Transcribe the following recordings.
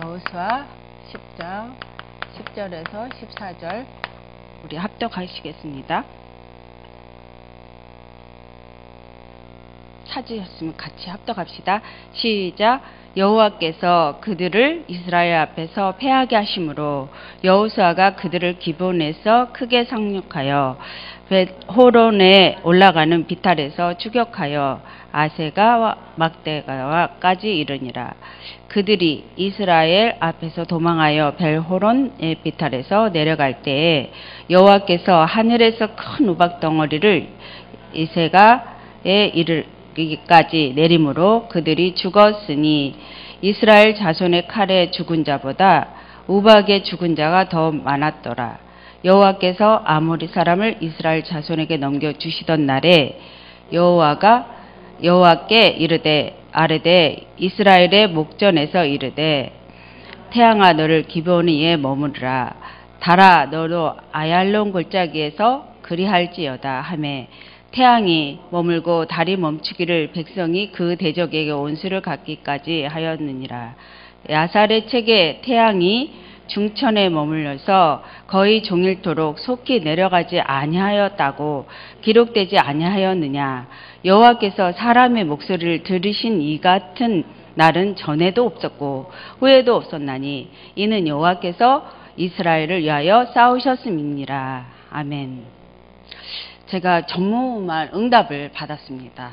여호수아 10장 10절에서 14절 우리 합독하시겠습니다. 찾으셨으면 같이 합독합시다. 시작. 여호와께서 그들을 이스라엘 앞에서 패하게 하심으로 여호수아가 그들을 기브온에서 크게 상륙하여 벳호론에 올라가는 비탈에서 추격하여 아세가 막대가와까지 이르니라. 그들이 이스라엘 앞에서 도망하여 벳호론의 비탈에서 내려갈 때에 여호와께서 하늘에서 큰 우박 덩어리를 이세가에 이르기까지 내림으로 그들이 죽었으니 이스라엘 자손의 칼에 죽은 자보다 우박에 죽은 자가 더 많았더라. 여호와께서 아모리 사람을 이스라엘 자손에게 넘겨주시던 날에 여호와께 아뢰되 이스라엘의 목전에서 이르되 태양아 너를 기브온 위에 머무르라. 달아 너도 아얄론 골짜기에서 그리할지어다 하매 태양이 머물고 달이 멈추기를 백성이 그 대적에게 온수를 갖기까지 하였느니라. 야살의 책에 태양이 중천에 머물러서 거의 종일토록 속히 내려가지 아니하였다고 기록되지 아니하였느냐. 여호와께서 사람의 목소리를 들으신 이 같은 날은 전에도 없었고 후에도 없었나니 이는 여호와께서 이스라엘을 위하여 싸우셨음이니라. 아멘. 제가 전무후무한 응답을 받았습니다.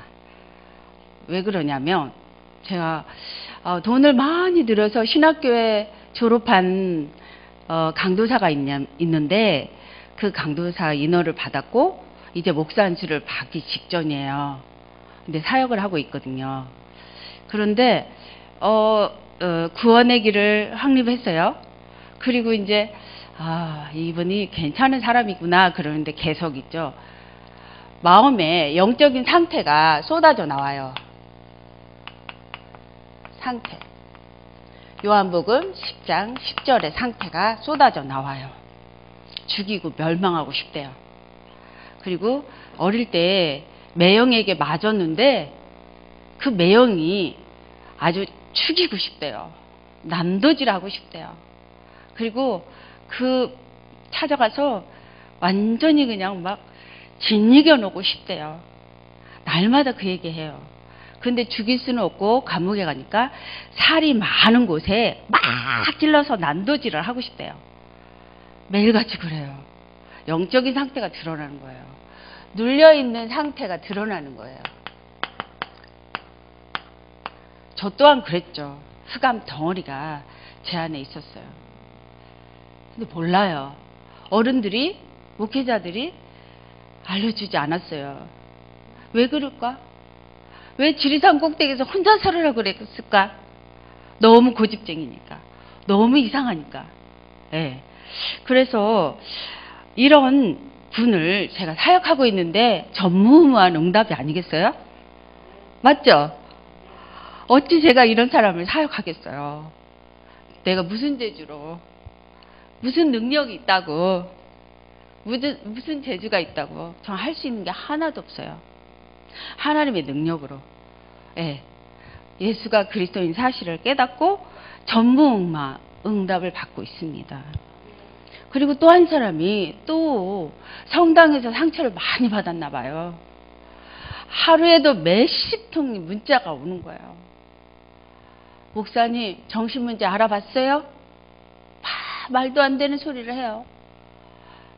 왜 그러냐면 제가 돈을 많이 들여서 신학교에 졸업한 강도사가 있는데 그 강도사 인허를 받았고 이제 목사 안수를 받기 직전이에요. 근데 사역을 하고 있거든요. 그런데 구원의 길을 확립했어요. 그리고 이제 이분이 괜찮은 사람이구나 그러는데 계속 있죠. 마음에 영적인 상태가 쏟아져 나와요. 상태. 요한복음 10장 10절의 상태가 쏟아져 나와요. 죽이고 멸망하고 싶대요. 그리고 어릴 때 매형에게 맞았는데 그 매형이 아주 죽이고 싶대요. 난도질하고 싶대요. 그리고 찾아가서 완전히 그냥 막 짓이겨 놓고 싶대요. 날마다 그 얘기해요. 근데 죽일 수는 없고 감옥에 가니까 살이 많은 곳에 막 찔러서 난도질을 하고 싶대요. 매일같이 그래요. 영적인 상태가 드러나는 거예요. 눌려있는 상태가 드러나는 거예요. 저 또한 그랬죠. 흑암 덩어리가 제 안에 있었어요. 근데 몰라요. 어른들이, 목회자들이 알려주지 않았어요. 왜 그럴까? 왜 지리산 꼭대기에서 혼자 살으라고 그랬을까? 너무 고집쟁이니까. 너무 이상하니까. 네. 그래서 이런 분을 제가 사역하고 있는데 전무후무한 응답이 아니겠어요? 맞죠? 어찌 제가 이런 사람을 사역하겠어요? 내가 무슨 재주로, 무슨 능력이 있다고, 무슨 재주가 있다고 저 할 수 있는 게 하나도 없어요. 하나님의 능력으로 예수가 그리스도인 사실을 깨닫고 전무후무한 응답을 받고 있습니다. 그리고 또 한 사람이 또 성당에서 상처를 많이 받았나 봐요. 하루에도 몇십 통의 문자가 오는 거예요. 목사님 정신문제 알아봤어요? 말도 안 되는 소리를 해요.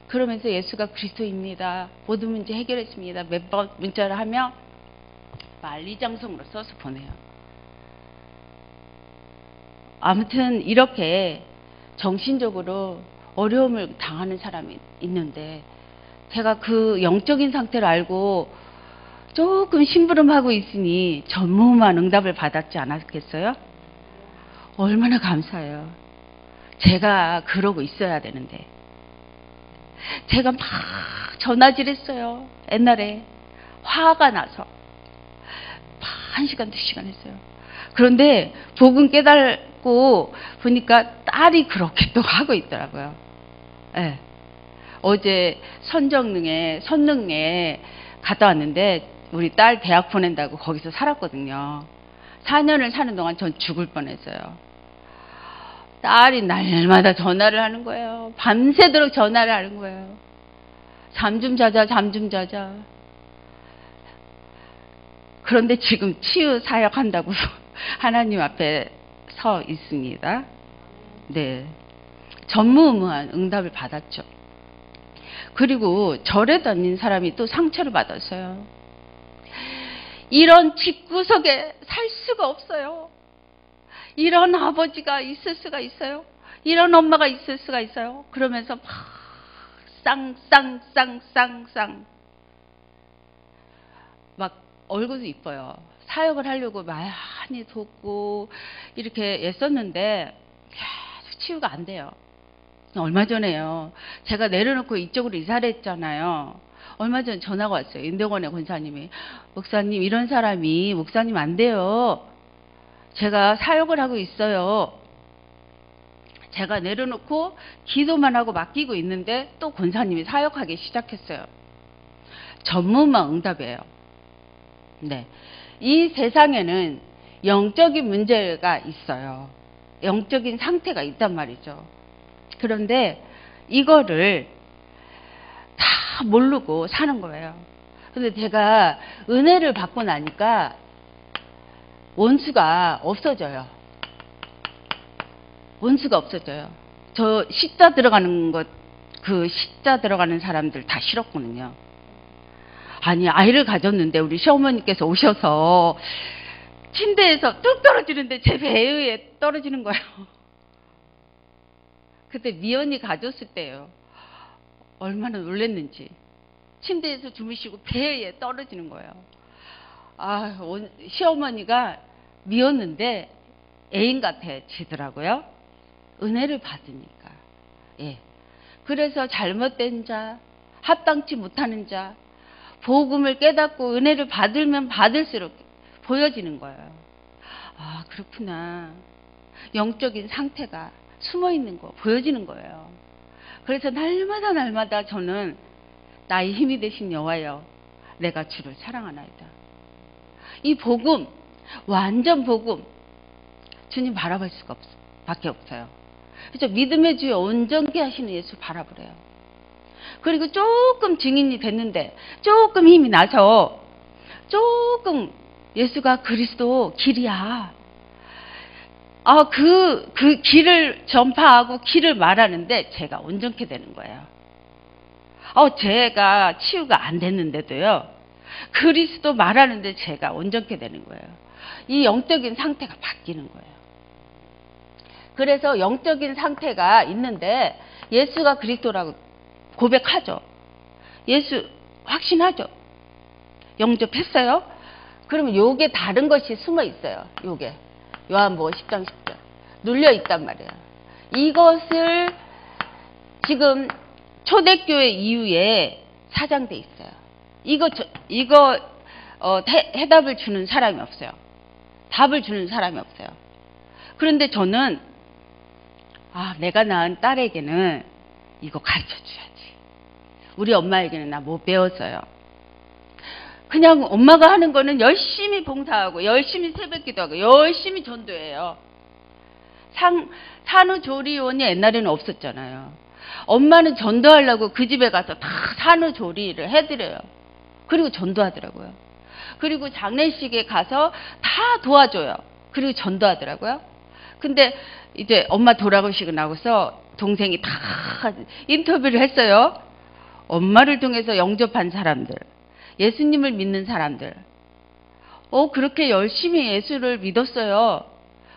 그러면서 예수가 그리스도입니다. 모든 문제 해결했습니다. 몇 번 문자를 하며 만리장성으로 써서 보내요. 아무튼 이렇게 정신적으로 어려움을 당하는 사람이 있는데 제가 그 영적인 상태를 알고 조금 심부름하고 있으니 전무후무한 응답을 받았지 않았겠어요? 얼마나 감사해요. 제가 그러고 있어야 되는데 제가 막 전화질했어요. 옛날에 화가 나서 1시간 2시간 했어요. 그런데 복음 깨달고 보니까 딸이 그렇게 또 하고 있더라고요. 네. 어제 선능에 갔다 왔는데 우리 딸 대학 보낸다고 거기서 살았거든요. 4년을 사는 동안 전 죽을 뻔했어요. 딸이 날마다 전화를 하는 거예요. 밤새도록 전화를 하는 거예요. 잠 좀 자자, 잠 좀 자자. 그런데 지금 치유 사역한다고 하나님 앞에 서 있습니다. 네. 전무후무한 응답을 받았죠. 그리고 절에 다닌 사람이 또 상처를 받았어요. 이런 집구석에 살 수가 없어요. 이런 아버지가 있을 수가 있어요. 이런 엄마가 있을 수가 있어요. 그러면서 막 쌍쌍쌍쌍쌍 막 얼굴도 이뻐요. 사역을 하려고 많이 돕고 이렇게 애썼는데 계속 치유가 안 돼요. 얼마 전에요. 제가 내려놓고 이쪽으로 이사를 했잖아요. 얼마 전에 전화가 왔어요. 인대원의 권사님이. 목사님, 이런 사람이 목사님 안 돼요. 제가 사역을 하고 있어요. 제가 내려놓고 기도만 하고 맡기고 있는데 또 권사님이 사역하기 시작했어요. 전무만 응답이에요. 네. 이 세상에는 영적인 문제가 있어요. 영적인 상태가 있단 말이죠. 그런데 이거를 다 모르고 사는 거예요. 근데 제가 은혜를 받고 나니까 원수가 없어져요. 원수가 없어져요. 저 십자 들어가는 것, 그 십자 들어가는 사람들 다 싫었거든요. 아니, 아이를 가졌는데 우리 시어머니께서 오셔서 침대에서 뚝 떨어지는데 제 배에 떨어지는 거예요. 그때 미연이 가졌을 때예요. 얼마나 놀랬는지. 침대에서 주무시고 배에 떨어지는 거예요. 아, 시어머니가 미웠는데 애인 같아지더라고요. 은혜를 받으니까. 예. 그래서 잘못된 자, 합당치 못하는 자, 복음을 깨닫고 은혜를 받으면 받을수록 보여지는 거예요. 아, 그렇구나. 영적인 상태가 숨어 있는 거 보여지는 거예요. 그래서 날마다 저는 나의 힘이 되신 여호와여, 내가 주를 사랑하나이다. 이 복음, 완전 복음, 주님 바라볼 수가 밖에 없어요. 그래서 믿음의 주에 온전케 하시는 예수 바라보래요. 그리고 조금 증인이 됐는데 조금 힘이 나서 조금 예수가 그리스도 길이야. 그 길을 전파하고 길을 말하는데 제가 온전케 되는 거예요. 제가 치유가 안 됐는데도요. 그리스도 말하는데 제가 온전케 되는 거예요. 이 영적인 상태가 바뀌는 거예요. 그래서 영적인 상태가 있는데 예수가 그리스도라고 고백하죠. 예수 확신하죠. 영접했어요. 그러면 요게 다른 것이 숨어 있어요. 요게. 요한복음 10장 10절. 눌려 있단 말이에요. 이것을 지금 초대교회 이후에 사장돼 있어요. 이거 해답을 주는 사람이 없어요. 답을 주는 사람이 없어요. 그런데 저는 내가 낳은 딸에게는 이거 가르쳐줘야지. 우리 엄마에게는 나 못 배웠어요. 그냥 엄마가 하는 거는 열심히 봉사하고 열심히 새벽기도하고 열심히 전도해요. 산후조리원이 옛날에는 없었잖아요. 엄마는 전도하려고 그 집에 가서 다 산후조리를 해드려요. 그리고 전도하더라고요. 그리고 장례식에 가서 다 도와줘요. 그리고 전도하더라고요. 근데 이제 엄마 돌아가시고 나고서 동생이 다 인터뷰를 했어요. 엄마를 통해서 영접한 사람들, 예수님을 믿는 사람들. 그렇게 열심히 예수를 믿었어요.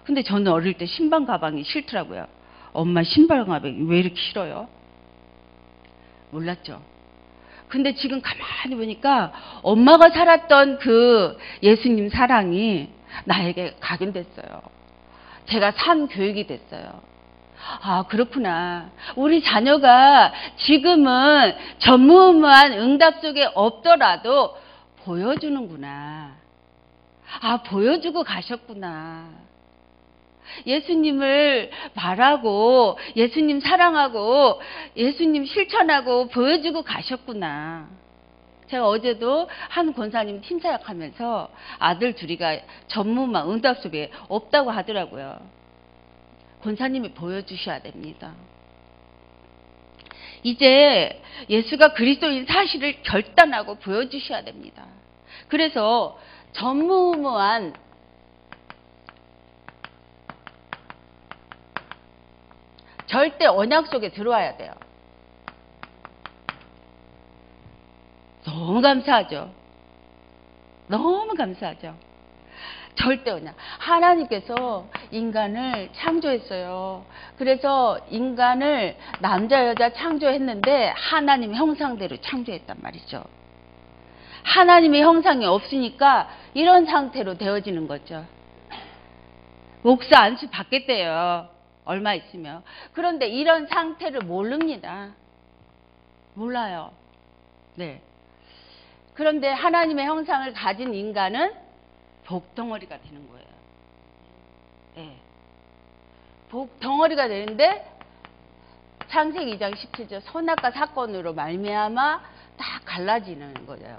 근데 저는 어릴 때 신발 가방이 싫더라고요. 엄마 신발 가방이 왜 이렇게 싫어요? 몰랐죠. 근데 지금 가만히 보니까 엄마가 살았던 그 예수님 사랑이 나에게 각인됐어요. 제가 산 교육이 됐어요. 그렇구나. 우리 자녀가 지금은 전무후무한 응답 속에 없더라도 보여주는구나. 보여주고 가셨구나. 예수님을 말하고 예수님 사랑하고 예수님 실천하고 보여주고 가셨구나. 제가 어제도 한 권사님 팀사역하면서 아들 둘이가 전무후무한 응답 속에 없다고 하더라고요. 권사님이 보여주셔야 됩니다. 이제 예수가 그리스도인 사실을 결단하고 보여주셔야 됩니다. 그래서 전무후무한 절대 언약 속에 들어와야 돼요. 너무 감사하죠. 너무 감사하죠. 절대 언약. 하나님께서 인간을 창조했어요. 그래서 인간을 남자 여자 창조했는데 하나님의 형상대로 창조했단 말이죠. 하나님의 형상이 없으니까 이런 상태로 되어지는 거죠. 목사 안수 받겠대요. 얼마 있으면. 그런데 이런 상태를 모릅니다. 몰라요. 네. 그런데 하나님의 형상을 가진 인간은 복덩어리가 되는 거예요. 네. 복덩어리가 되는데 창세기 2장 17절 선악과 사건으로 말미암아 딱 갈라지는 거예요.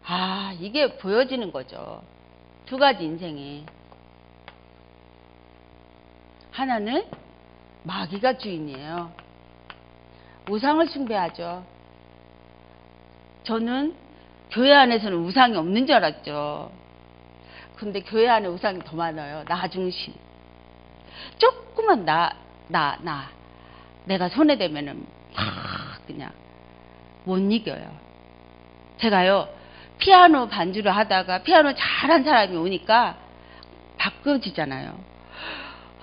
아, 이게 보여지는 거죠. 두 가지 인생이. 하나는 마귀가 주인이에요. 우상을 숭배하죠. 저는 교회 안에서는 우상이 없는 줄 알았죠. 근데 교회 안에 우상이 더 많아요. 나 중심. 조금만 내가 손에 대면은 막 그냥 못 이겨요. 제가요, 피아노 반주를 하다가 피아노 잘한 사람이 오니까 바꿔지잖아요.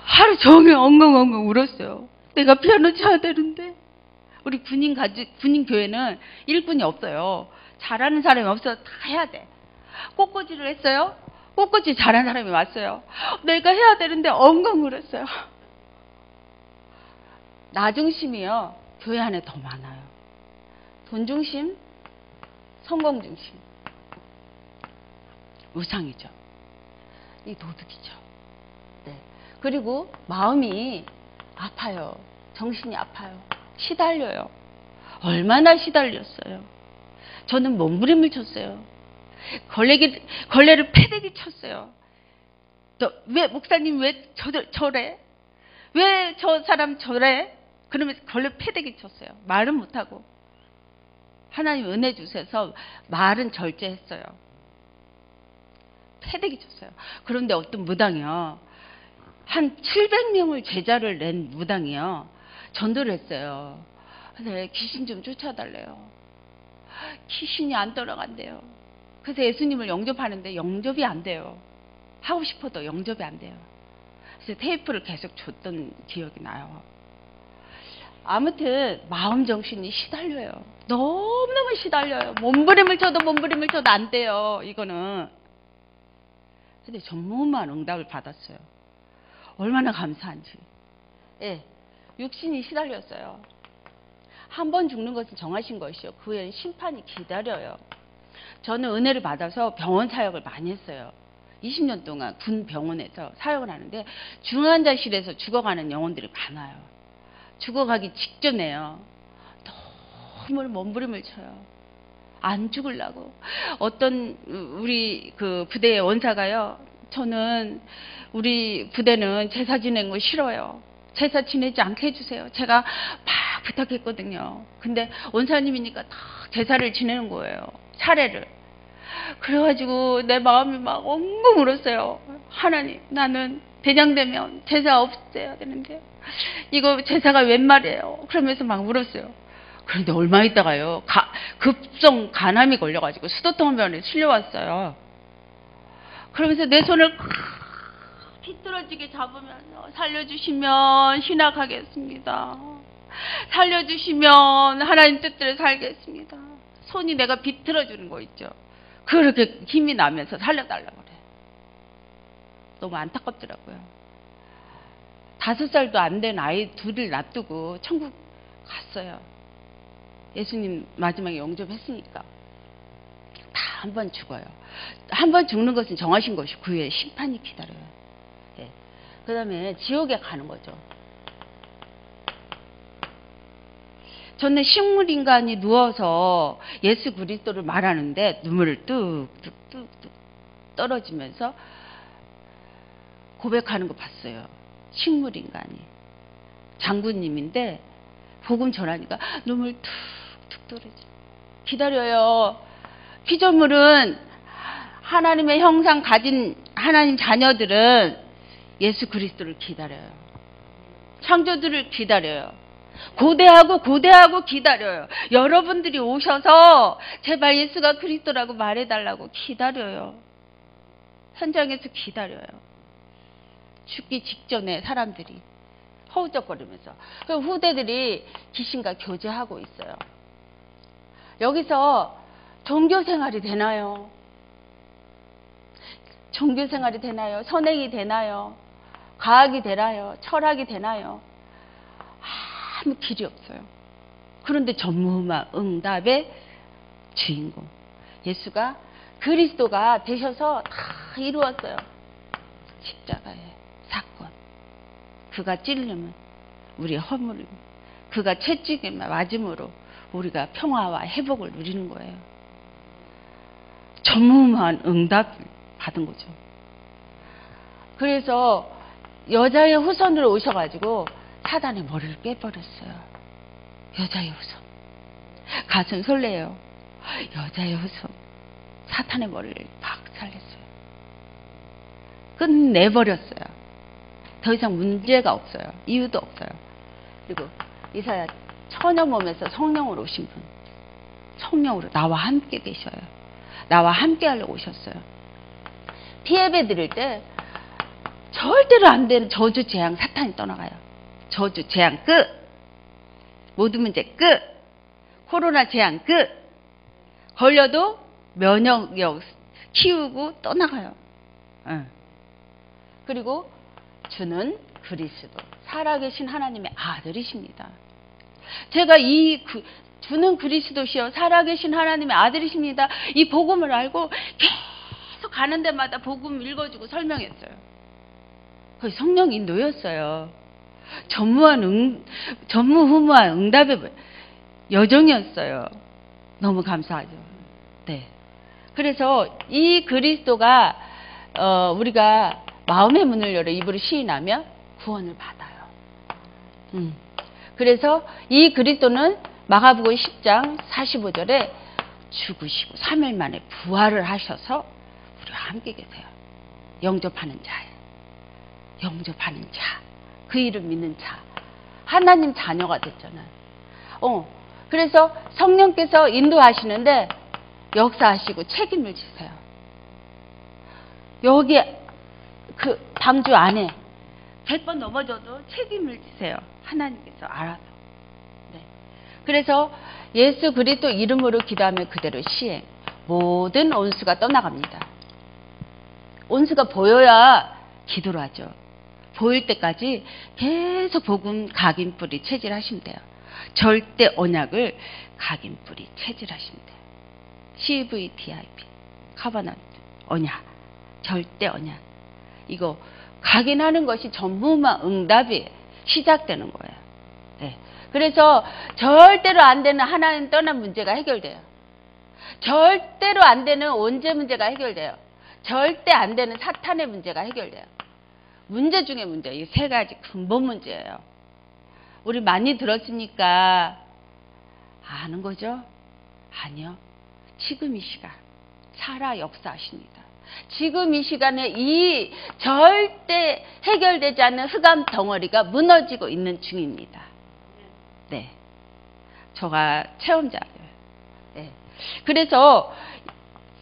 하루 종일 엉엉엉엉 울었어요. 내가 피아노 쳐야 되는데. 우리 군인 교회는 일꾼이 없어요. 잘하는 사람이 없어서 다 해야 돼. 꽃꽂이를 했어요. 꽃꽂이 잘하는 사람이 왔어요. 내가 해야 되는데 엉엉 울었어요. 나 중심이요. 교회 안에 더 많아요. 돈 중심, 성공 중심. 우상이죠. 이 도둑이죠. 네. 그리고 마음이 아파요. 정신이 아파요. 시달려요. 얼마나 시달렸어요. 저는 몸부림을 쳤어요. 걸레를 패대기 쳤어요. 왜 목사님 왜 저래? 왜 저 사람 저래? 그러면서 걸레 패대기 쳤어요. 말은 못하고. 하나님 은혜 주셔서 말은 절제했어요. 패대기 쳤어요. 그런데 어떤 무당이요. 한 700명을 제자를 낸 무당이요. 전도를 했어요. 그래서 귀신 좀 쫓아달래요. 귀신이 안 돌아간대요. 그래서 예수님을 영접하는데 영접이 안 돼요. 하고 싶어도 영접이 안 돼요. 그래서 테이프를 계속 줬던 기억이 나요. 아무튼 마음 정신이 시달려요. 너무너무 시달려요. 몸부림을 쳐도 안 돼요. 이거는. 근데 전무후무한 응답을 받았어요. 얼마나 감사한지. 예, 육신이 시달렸어요. 한 번 죽는 것은 정하신 것이요. 그 후에는 심판이 기다려요. 저는 은혜를 받아서 병원 사역을 많이 했어요. 20년 동안 군 병원에서 사역을 하는데 중환자실에서 죽어가는 영혼들이 많아요. 죽어가기 직전에요. 너무 몸부림을 쳐요. 안 죽으려고. 어떤 우리 그 부대의 원사가요. 저는 우리 부대는 제사 지내는 거 싫어요. 제사 지내지 않게 해주세요. 제가 막 부탁했거든요. 근데 원사님이니까 다 제사를 지내는 거예요. 차례를. 그래가지고 내 마음이 막 엉엉 울었어요. 하나님, 나는 대장되면 제사 없애야 되는데 이거 제사가 웬 말이에요. 그러면서 막 울었어요. 그런데 얼마 있다가요. 급성 간암이 걸려가지고 수도통병원에 실려왔어요. 그러면서 내 손을 비뚤어지게 잡으면서 살려주시면 신학하겠습니다. 살려주시면 하나님 뜻대로 살겠습니다. 손이 내가 비틀어주는 거 있죠. 그렇게 힘이 나면서 살려달라고 그래. 너무 안타깝더라고요. 5살도 안 된 아이 둘을 놔두고 천국 갔어요. 예수님 마지막에 영접했으니까. 다 한 번 죽어요. 한 번 죽는 것은 정하신 것이 그 후에 심판이 기다려요. 네. 그 다음에 지옥에 가는 거죠. 저는 식물인간이 누워서 예수 그리스도를 말하는데 눈물을 뚝뚝뚝뚝 떨어지면서 고백하는 거 봤어요. 식물인간이. 장군님인데 복음 전하니까 눈물 툭툭 떨어져. 기다려요. 피조물은 하나님의 형상 가진 하나님 자녀들은 예수 그리스도를 기다려요. 창조주를 기다려요. 고대하고 기다려요. 여러분들이 오셔서 제발 예수가 그리스도라고 말해달라고 기다려요. 현장에서 기다려요. 죽기 직전에 사람들이 허우적거리면서. 후대들이 귀신과 교제하고 있어요. 여기서 종교생활이 되나요? 종교생활이 되나요? 선행이 되나요? 과학이 되나요? 철학이 되나요? 아무 길이 없어요. 그런데 전무후무응답의 주인공 예수가 그리스도가 되셔서 다 이루었어요. 십자가의 사건. 그가 찔림은 우리의 허물임, 그가 채찍에 맞음으로 우리가 평화와 회복을 누리는 거예요. 전무후무한 응답을 받은 거죠. 그래서 여자의 후손으로 오셔가지고 사단의 머리를 깨버렸어요. 여자의 후손. 가슴 설레요. 여자의 후손. 사탄의 머리를 박살냈어요. 끝내버렸어요. 더 이상 문제가 없어요. 이유도 없어요. 그리고 이사야 처녀 몸에서 성령으로 오신 분. 성령으로 나와 함께 계셔요. 나와 함께 하려고 오셨어요. 피예배 드릴 때 절대로 안 되는 저주 재앙 사탄이 떠나가요. 저주 재앙 끝. 모든 문제 끝. 코로나 재앙 끝. 걸려도 면역력 키우고 떠나가요. 그리고 주는 그리스도 살아계신 하나님의 아들이십니다. 제가 주는 그리스도시여 살아계신 하나님의 아들이십니다. 이 복음을 알고 계속 가는 데마다 복음 읽어주고 설명했어요. 거의 성령 인도였어요. 전무후무한 응답의 여정이었어요. 너무 감사하죠. 네. 그래서 이 그리스도가 우리가 마음의 문을 열어 입으로 시인하며 구원을 받아요. 그래서 이 그리스도는 마가복음 10장 45절에 죽으시고 3일 만에 부활을 하셔서 우리와 함께 계세요. 영접하는 자예요. 영접하는 자. 그 이름 믿는 자. 하나님 자녀가 됐잖아요. 그래서 성령께서 인도하시는데 역사하시고 책임을 지세요. 여기 그 방주 안에 100번 넘어져도 책임을 지세요. 하나님께서 알아서. 네. 그래서 예수 그리스도 이름으로 기도하면 그대로 시행. 모든 온수가 떠나갑니다. 온수가 보여야 기도를 하죠. 보일 때까지 계속 복음 각인뿌리 체질하시면 돼요. 절대 언약을 각인뿌리 체질하시면 돼요. CVDIP 카바나트 언약 절대 언약 이거 각인하는 것이 전무후무한 응답이 시작되는 거예요. 네. 그래서 절대로 안 되는 하나님 떠난 문제가 해결돼요. 절대로 안 되는 원죄 문제가 해결돼요. 절대 안 되는 사탄의 문제가 해결돼요. 문제 중에 문제, 이 세 가지 근본 문제예요. 우리 많이 들었으니까 아는 거죠? 아니요. 지금 이 시간 살아 역사하십니다. 지금 이 시간에 이 절대 해결되지 않는 흑암 덩어리가 무너지고 있는 중입니다. 네, 저가 체험자예요. 네. 그래서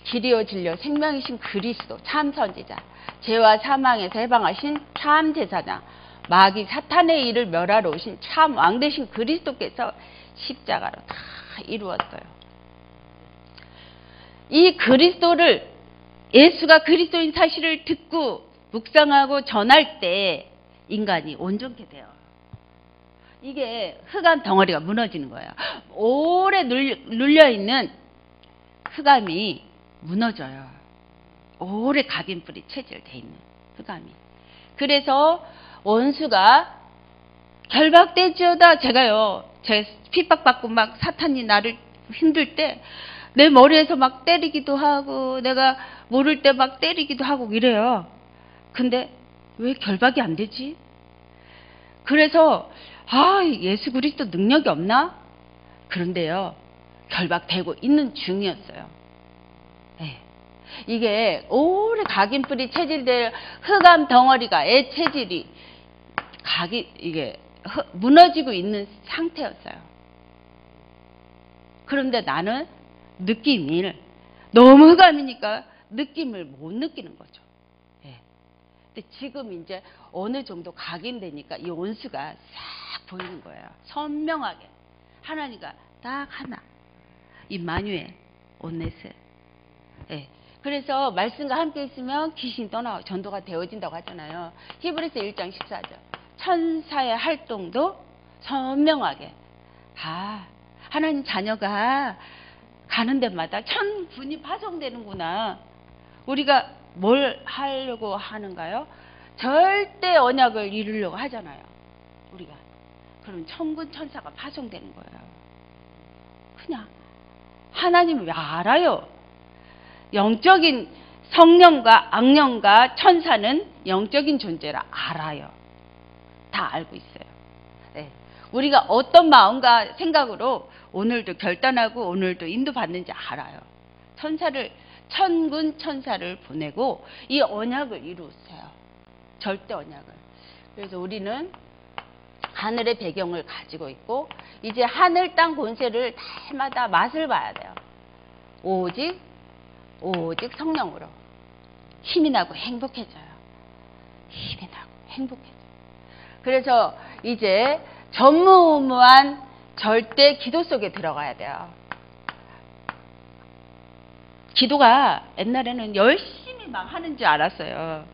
길이요 진리요 생명이신 그리스도 참 선지자 죄와 사망에서 해방하신 참 제사장 마귀 사탄의 일을 멸하러 오신 참 왕 되신 그리스도께서 십자가로 다 이루었어요. 이 그리스도를 예수가 그리스도인 사실을 듣고 묵상하고 전할 때 인간이 온전케 돼요. 이게 흑암 덩어리가 무너지는 거예요. 오래 눌려있는 흑암이 무너져요. 오래 각인뿌리 체질돼 있는 흑암이. 그래서 원수가 결박되지어다. 제가요, 제 핍박받고 막 사탄이 나를 힘들 때 내 머리에서 막 때리기도 하고 내가 모를 때 막 때리기도 하고 이래요. 근데 왜 결박이 안 되지? 그래서 예수 그리스도 능력이 없나? 그런데요, 결박되고 있는 중이었어요. 네. 이게 오래 각인뿌리 체질될 흑암 덩어리가 애 체질이 이게 무너지고 있는 상태였어요. 그런데 나는 느낌을 너무 흑암이니까 느낌을 못 느끼는 거죠. 예. 근데 지금 이제 어느 정도 각인되니까 이 온수가 싹 보이는 거예요. 선명하게. 하나님과 딱 하나. 임마누엘, 온네스. 예. 그래서 말씀과 함께 있으면 귀신이 떠나고 전도가 되어진다고 하잖아요. 히브리서 1장 14절. 천사의 활동도 선명하게. 하나님 자녀가 가는 데마다 천군이 파송되는구나. 우리가 뭘 하려고 하는가요? 절대 언약을 이루려고 하잖아요. 우리가. 그럼 천군 천사가 파송되는 거예요. 그냥 하나님을 왜 알아요? 영적인 성령과 악령과 천사는 영적인 존재라 알아요. 다 알고 있어요. 네. 우리가 어떤 마음과 생각으로 오늘도 결단하고 오늘도 인도받는지 알아요. 천군 천사를 보내고 이 언약을 이루었어요. 절대 언약을. 그래서 우리는 하늘의 배경을 가지고 있고 이제 하늘 땅 권세를 달마다 맛을 봐야 돼요. 오직 성령으로 힘이 나고 행복해져요. 힘이 나고 행복해져요. 그래서 이제 전무후무한 절대 기도 속에 들어가야 돼요. 기도가 옛날에는 열심히 막 하는 줄 알았어요.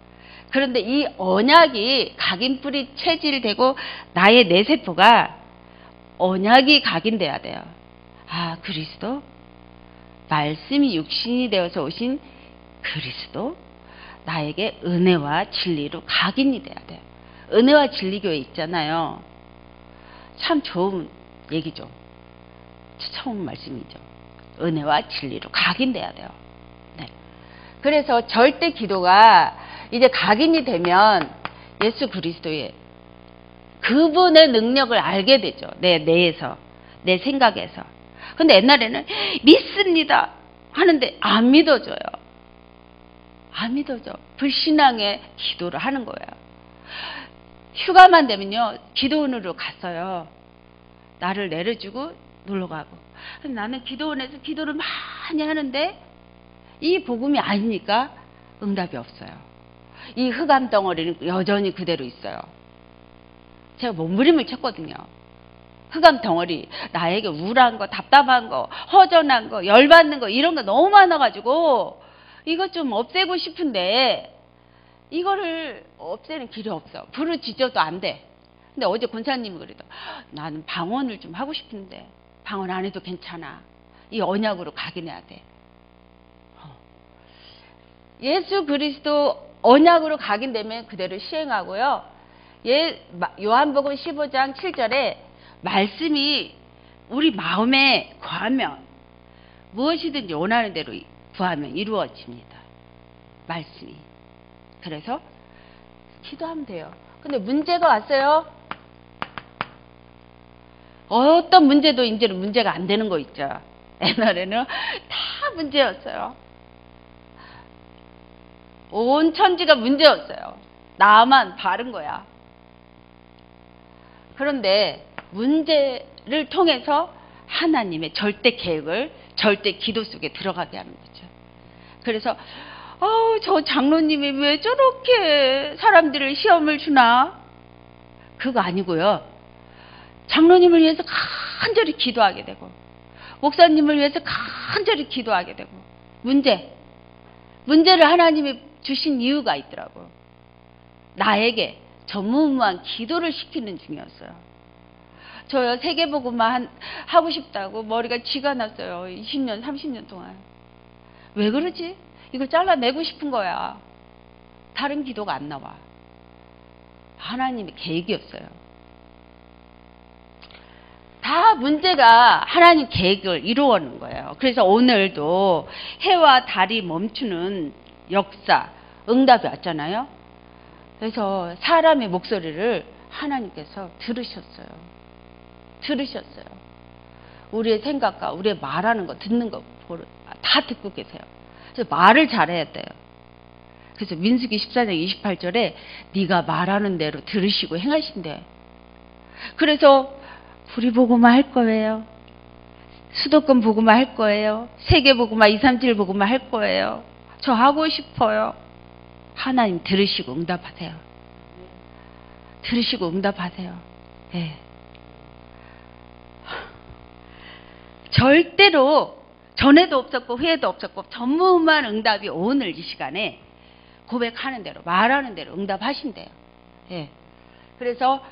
그런데 이 언약이 각인뿌리 체질되고 나의 뇌세포가 언약이 각인돼야 돼요. 그리스도 말씀이 육신이 되어서 오신 그리스도 나에게 은혜와 진리로 각인이 돼야 돼요. 은혜와 진리교회 있잖아요. 참 좋은 얘기죠. 처음 말씀이죠. 은혜와 진리로 각인돼야 돼요. 네. 그래서 절대 기도가 이제 각인이 되면 예수 그리스도의 그분의 능력을 알게 되죠. 내 뇌에서, 내 생각에서. 근데 옛날에는 믿습니다 하는데 안 믿어져요. 안 믿어져. 불신앙의 기도를 하는 거예요. 휴가만 되면요, 기도원으로 갔어요. 나를 내려주고 놀러 가고. 근데 나는 기도원에서 기도를 많이 하는데 이 복음이 아니니까 응답이 없어요. 이 흑암 덩어리는 여전히 그대로 있어요. 제가 몸부림을 쳤거든요. 흑암 덩어리, 나에게 우울한 거, 답답한 거, 허전한 거, 열받는 거 이런 거 너무 많아가지고 이거 좀 없애고 싶은데 이거를 없애는 길이 없어. 부르짖어도 안 돼. 근데 어제 권사님이 그래도 나는 방언을 좀 하고 싶은데 방언 안 해도 괜찮아. 이 언약으로 각인해야 돼. 예수 그리스도 언약으로 각인되면 그대로 시행하고요. 요한복음 15장 7절에 말씀이 우리 마음에 구하면 무엇이든지 원하는 대로 구하면 이루어집니다. 말씀이. 그래서 기도하면 돼요. 근데 문제가 왔어요. 어떤 문제도 이제는 문제가 안 되는 거 있죠. 옛날에는 다 문제였어요. 온 천지가 문제였어요. 나만 바른 거야. 그런데 문제를 통해서 하나님의 절대 계획을 절대 기도 속에 들어가게 하는 거죠. 그래서 저 장로님이 왜 저렇게 사람들을 시험을 주나? 그거 아니고요. 장로님을 위해서 간절히 기도하게 되고 목사님을 위해서 간절히 기도하게 되고 문제를 하나님이 주신 이유가 있더라고요. 나에게 전무후무한 기도를 시키는 중이었어요. 저요 세계복음만 하고 싶다고 머리가 쥐가 났어요. 20년 30년 동안. 왜 그러지? 이거 잘라내고 싶은 거야. 다른 기도가 안 나와. 하나님의 계획이었어요. 다 문제가 하나님 계획을 이루어오는 거예요. 그래서 오늘도 해와 달이 멈추는 역사, 응답이 왔잖아요. 그래서 사람의 목소리를 하나님께서 들으셨어요. 들으셨어요. 우리의 생각과 우리의 말하는 거, 듣는 거 다 듣고 계세요. 그래서 말을 잘해야 돼요. 그래서 민수기 14장 28절에 네가 말하는 대로 들으시고 행하신대. 그래서 부리복음화 할 거예요. 수도권 복음화 할 거예요. 세계 복음화 237 복음화 할 거예요. 저 하고 싶어요. 하나님 들으시고 응답하세요. 들으시고 응답하세요. 네. 절대로 전에도 없었고 후에도 없었고 전무후무한 응답이 오늘 이 시간에 고백하는 대로 말하는 대로 응답하신대요. 예. 그래서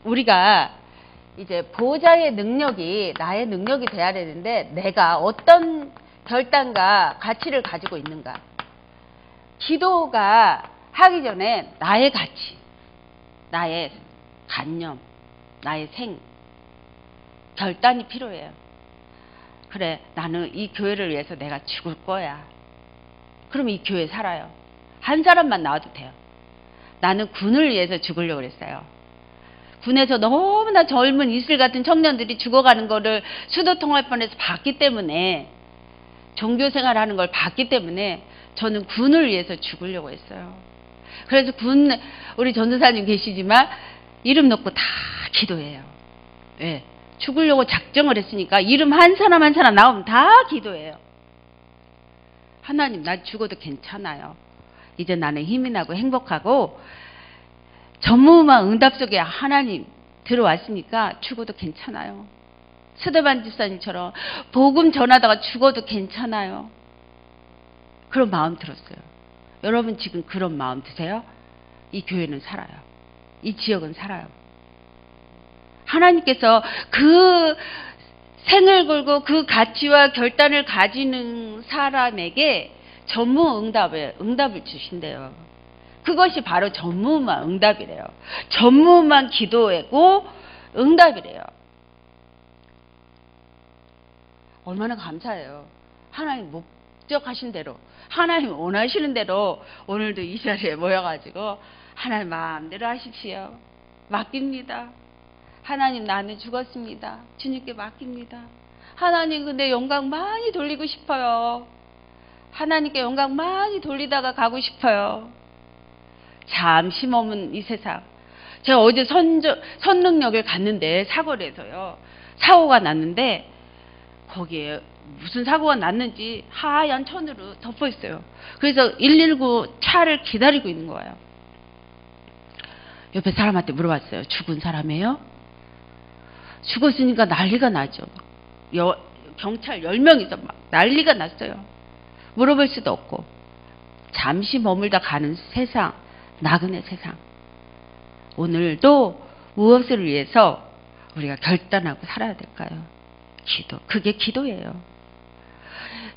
우리가 이제 보호자의 능력이 나의 능력이 돼야 되는데 내가 어떤 결단과 가치를 가지고 있는가. 기도가 하기 전에 나의 가치, 나의 관념, 나의 결단이 필요해요. 그래, 나는 이 교회를 위해서 내가 죽을 거야. 그럼 이 교회 살아요. 한 사람만 나와도 돼요. 나는 군을 위해서 죽으려고 그랬어요. 군에서 너무나 젊은 이슬 같은 청년들이 죽어가는 거를 수도통합반에서 봤기 때문에, 종교생활하는 걸 봤기 때문에 저는 군을 위해서 죽으려고 했어요. 그래서 우리 전도사님 계시지만 이름 놓고 다 기도해요. 예. 죽으려고 작정을 했으니까 이름 한 사람 한 사람 나오면 다 기도해요. 하나님, 나 죽어도 괜찮아요. 이제 나는 힘이 나고 행복하고 전무후무한 응답 속에 하나님 들어왔으니까 죽어도 괜찮아요. 스데반 집사님처럼 복음 전하다가 죽어도 괜찮아요. 그런 마음 들었어요. 여러분 지금 그런 마음 드세요? 이 교회는 살아요. 이 지역은 살아요. 하나님께서 그 생을 걸고 그 가치와 결단을 가지는 사람에게 응답을 주신대요. 그것이 바로 전무후무한 응답이래요. 전무후무한 기도이고 응답이래요. 얼마나 감사해요. 하나님 목적하신 대로, 하나님 원하시는 대로 오늘도 이 자리에 모여가지고 하나님 마음대로 하십시오. 맡깁니다. 하나님, 나는 죽었습니다. 주님께 맡깁니다. 하나님, 근데 영광 많이 돌리고 싶어요. 하나님께 영광 많이 돌리다가 가고 싶어요. 잠시 머문 이 세상. 제가 어제 선릉역을 갔는데 사거리에서요, 사고가 났는데 거기에 무슨 사고가 났는지 하얀 천으로 덮어 있어요. 그래서 119 차를 기다리고 있는 거예요. 옆에 사람한테 물어봤어요. 죽은 사람이에요? 죽었으니까 난리가 나죠. 경찰 10명이서 막 난리가 났어요. 물어볼 수도 없고. 잠시 머물다 가는 세상, 나그네 세상. 오늘도 무엇을 위해서 우리가 결단하고 살아야 될까요? 기도. 그게 기도예요.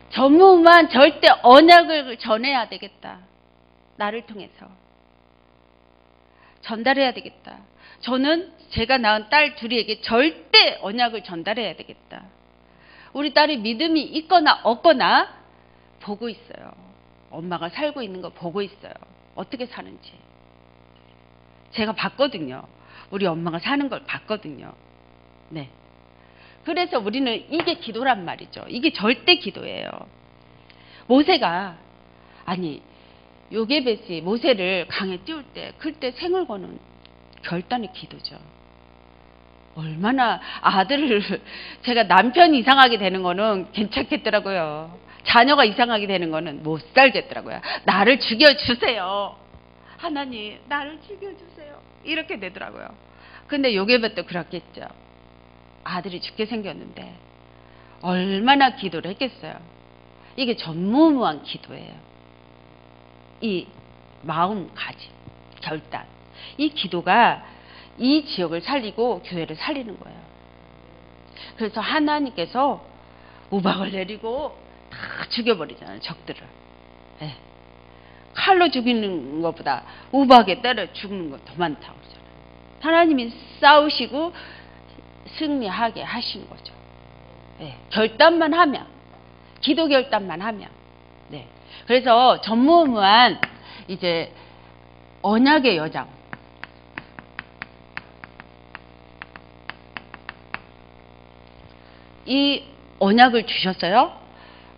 전무후무한 절대 언약을 전해야 되겠다. 나를 통해서. 전달해야 되겠다. 저는 제가 낳은 딸 둘이에게 절대 언약을 전달해야 되겠다. 우리 딸이 믿음이 있거나 없거나 보고 있어요. 엄마가 살고 있는 거 보고 있어요. 어떻게 사는지. 제가 봤거든요. 우리 엄마가 사는 걸 봤거든요. 네. 그래서 우리는 이게 기도란 말이죠. 이게 절대 기도예요. 모세가, 요게벳이 모세를 강에 띄울 때, 그때 생을 거는 결단의 기도죠. 얼마나 제가 남편이 이상하게 되는 거는 괜찮겠더라고요. 자녀가 이상하게 되는 거는 못 살겠더라고요. 나를 죽여주세요. 하나님, 나를 죽여주세요. 이렇게 되더라고요. 근데 요게벳도 그렇겠죠. 아들이 죽게 생겼는데 얼마나 기도를 했겠어요. 이게 전무후무한 기도예요. 이 마음가짐, 결단. 이 기도가 이 지역을 살리고 교회를 살리는 거예요. 그래서 하나님께서 우박을 내리고 다 죽여버리잖아요. 적들을. 네. 칼로 죽이는 것보다 우박에 때려 죽는 거 더 많다고 그러잖아요. 하나님이 싸우시고 승리하게 하시는 거죠. 네. 결단만 하면, 기도 결단만 하면. 네. 그래서 전무후무한 이제 언약의 여정. 이 언약을 주셨어요.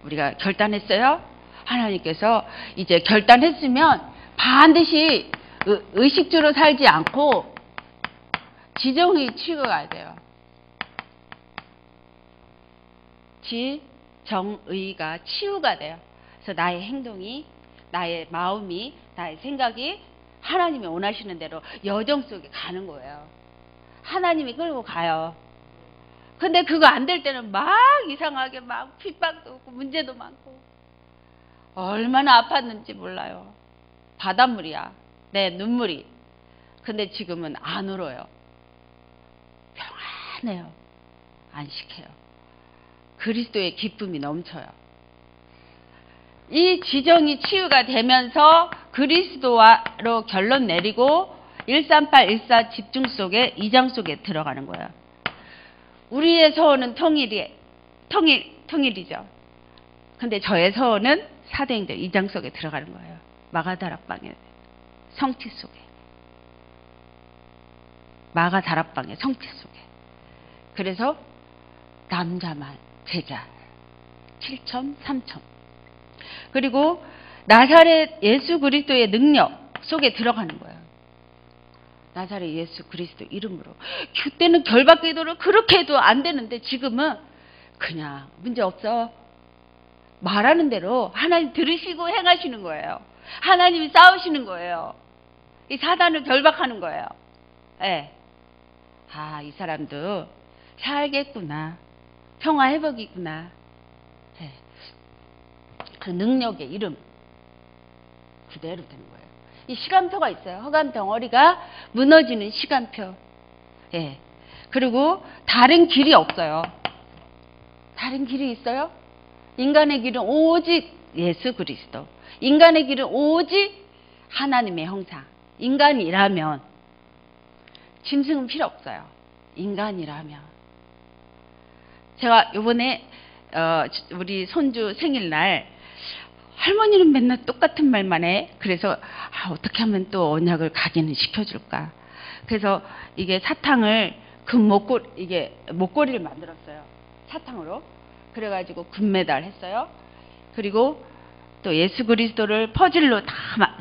우리가 결단했어요. 하나님께서 이제 결단했으면 반드시 의식주로 살지 않고 지정의 치유가 가야 돼요. 지정의가 치유가 돼요. 그래서 나의 행동이, 나의 마음이, 나의 생각이 하나님이 원하시는 대로 여정 속에 가는 거예요. 하나님이 끌고 가요. 근데 그거 안 될 때는 막 이상하게 막 핍박도 오고 문제도 많고 얼마나 아팠는지 몰라요. 바닷물이야. 내 눈물이. 근데 지금은 안 울어요. 평안해요. 안식해요. 그리스도의 기쁨이 넘쳐요. 이 지정이 치유가 되면서 그리스도로 결론 내리고 138, 14 집중 속에 2장 속에 들어가는 거예요. 우리의 서원은 통일이죠. 근데 저의 서원은 사도행전 2장 속에 들어가는 거예요. 마가다락방의 성취 속에. 마가다락방의 성취 속에. 그래서 남자만 제자 7천, 3천. 그리고 나사렛 예수 그리스도의 능력 속에 들어가는 거예요. 나사렛 예수 그리스도 이름으로. 그때는 결박기도를 그렇게 해도 안 되는데 지금은 그냥 문제 없어. 말하는 대로 하나님 들으시고 행하시는 거예요. 하나님이 싸우시는 거예요. 이 사단을 결박하는 거예요. 네. 아, 이 사람도 살겠구나. 평화 회복이구나. 네. 그 능력의 이름 그대로 되는 거예요. 이 시간표가 있어요. 허감 덩어리가 무너지는 시간표. 예. 그리고 다른 길이 없어요. 다른 길이 있어요? 인간의 길은 오직 예수 그리스도. 인간의 길은 오직 하나님의 형상. 인간이라면 짐승은 필요 없어요. 인간이라면. 제가 요번에 우리 손주 생일날 할머니는 맨날 똑같은 말만 해. 그래서 어떻게 하면 또 언약을 각인을 시켜줄까. 그래서 이게 사탕을 목걸이를 만들었어요. 사탕으로. 그래가지고 금메달 했어요. 그리고 또 예수 그리스도를 퍼즐로 다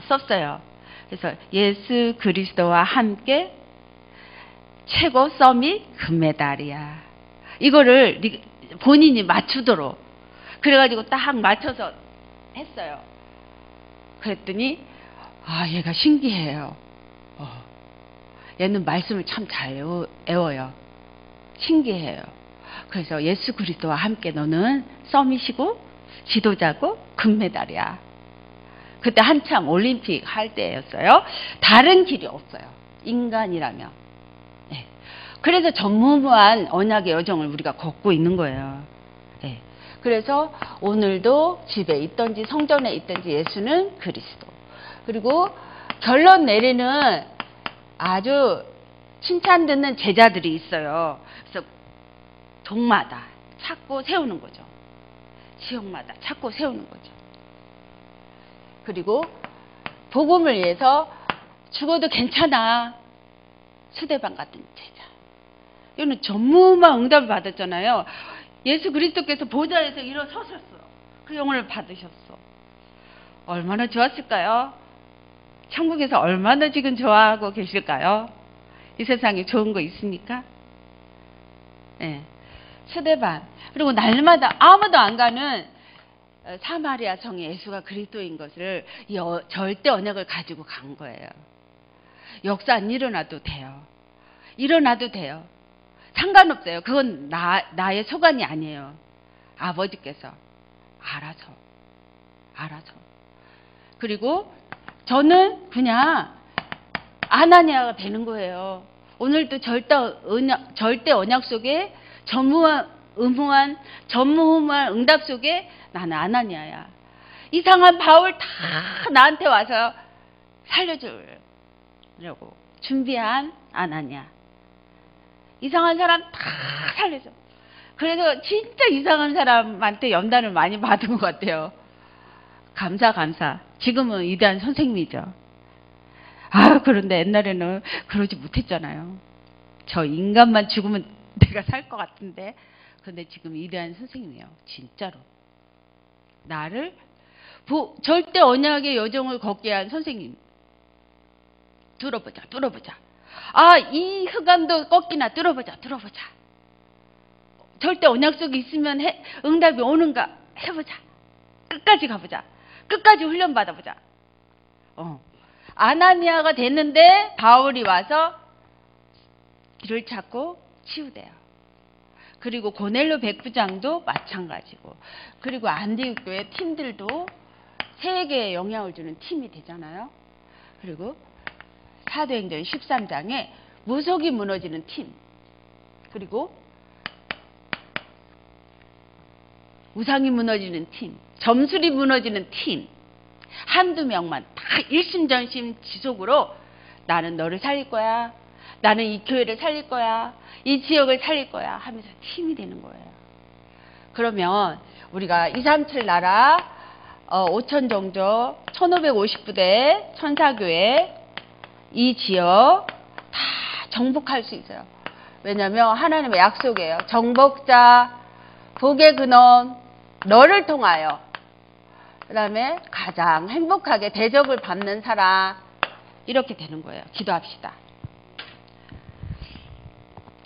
썼어요. 그래서 예수 그리스도와 함께 최고 서밋 금메달이야. 이거를 본인이 맞추도록. 그래가지고 딱 맞춰서 했어요. 그랬더니 얘가 신기해요. 얘는 말씀을 참 잘 외워요. 신기해요. 그래서 예수 그리스도와 함께 너는 서밋이고 지도자고 금메달이야. 그때 한참 올림픽 할 때였어요. 다른 길이 없어요. 인간이라면. 네. 그래서 전무후무한 언약의 여정을 우리가 걷고 있는 거예요. 네. 그래서 오늘도 집에 있든지 성전에 있든지 예수는 그리스도. 그리고 결론 내리는 아주 칭찬 듣는 제자들이 있어요. 그래서 동마다 찾고 세우는 거죠. 지역마다 찾고 세우는 거죠. 그리고 복음을 위해서 죽어도 괜찮아. 수대방 같은 제자. 이거는 전무후무한 응답을 받았잖아요. 예수 그리스도께서 보좌에서 일어서셨어. 그 영혼을 받으셨어. 얼마나 좋았을까요? 천국에서 얼마나 지금 좋아하고 계실까요? 이 세상에 좋은 거 있습니까? 네. 스데반. 그리고 날마다 아무도 안 가는 사마리아 성에 예수가 그리스도인 것을 절대 언약을 가지고 간 거예요. 역사 안 일어나도 돼요. 일어나도 돼요. 상관없어요. 그건 나의 소관이 아니에요. 아버지께서 알아서. 그리고 저는 그냥 아나니아가 되는 거예요. 오늘도 절대 언약 속에 전무후무한 응답 속에 나는 아나니아야. 이상한 바울 다 나한테 와서 살려주려고 준비한 아나니아. 이상한 사람 다 살려줘. 그래서 진짜 이상한 사람한테 연단을 많이 받은 것 같아요. 감사. 지금은 위대한 선생님이죠. 그런데 옛날에는 그러지 못했잖아요. 저 인간만 죽으면 내가 살 것 같은데 근데 지금 위대한 선생님이에요. 진짜로. 나를 절대 언약의 여정을 걷게 한 선생님. 뚫어보자. 아, 이 흑암도 꺾이나 뚫어보자. 절대 언약 속에 있으면 응답이 오는가 해보자. 끝까지 가보자. 끝까지 훈련 받아보자. 아나니아가 됐는데 바울이 와서 길을 찾고 치유돼요. 그리고 고넬료 백부장도 마찬가지고, 그리고 안디옥 교회 팀들도 세계에 영향을 주는 팀이 되잖아요. 그리고 사도행전 13장에 무속이 무너지는 팀, 그리고 우상이 무너지는 팀, 점술이 무너지는 팀, 한두 명만 다 일심전심 지속으로 나는 너를 살릴 거야, 나는 이 교회를 살릴 거야, 이 지역을 살릴 거야 하면서 팀이 되는 거예요. 그러면 우리가 237 나라 5천 종족 1550부대 천사교회 이 지역 다 정복할 수 있어요. 왜냐하면 하나님의 약속이에요. 정복자, 복의 근원, 너를 통하여. 그 다음에 가장 행복하게 대접을 받는 사람, 이렇게 되는 거예요. 기도합시다.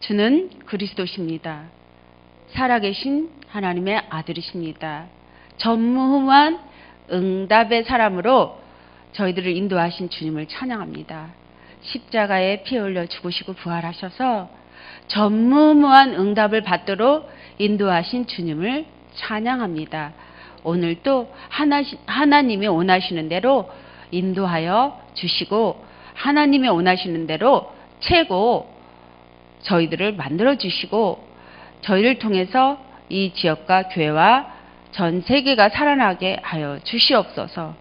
주는 그리스도십니다. 살아계신 하나님의 아들이십니다. 전무후무한 응답의 사람으로 저희들을 인도하신 주님을 찬양합니다. 십자가에 피 흘려 죽으시고 부활하셔서 전무후무한 응답을 받도록 인도하신 주님을 찬양합니다. 오늘도 하나님이 원하시는 대로 인도하여 주시고 하나님이 원하시는 대로 최고 저희들을 만들어 주시고 저희를 통해서 이 지역과 교회와 전 세계가 살아나게 하여 주시옵소서.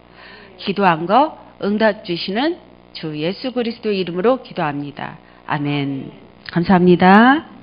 기도한 거 응답 주시는 주 예수 그리스도 이름으로 기도합니다. 아멘. 감사합니다.